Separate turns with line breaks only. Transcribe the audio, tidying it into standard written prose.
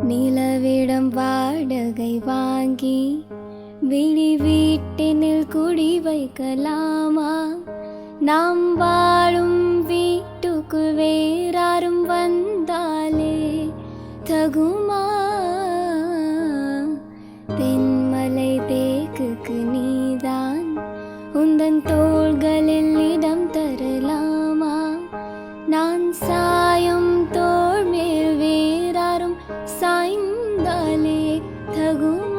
நிலவிடம் வாடகை வாங்கி விழி வீட்டினில் குடி வைக்கலாமா? நாம் வாழும் வீட்டுக்குள் வேறாரும் வந்தாலே தகுமா? தென்மலை தேக்குக்கு நீதான் உந்தன் தோள்களில் இடம் தரலாமா? நான் சாயும் தோள் மேல் வேறாரும் சாய்ந்தாலே தகுமா?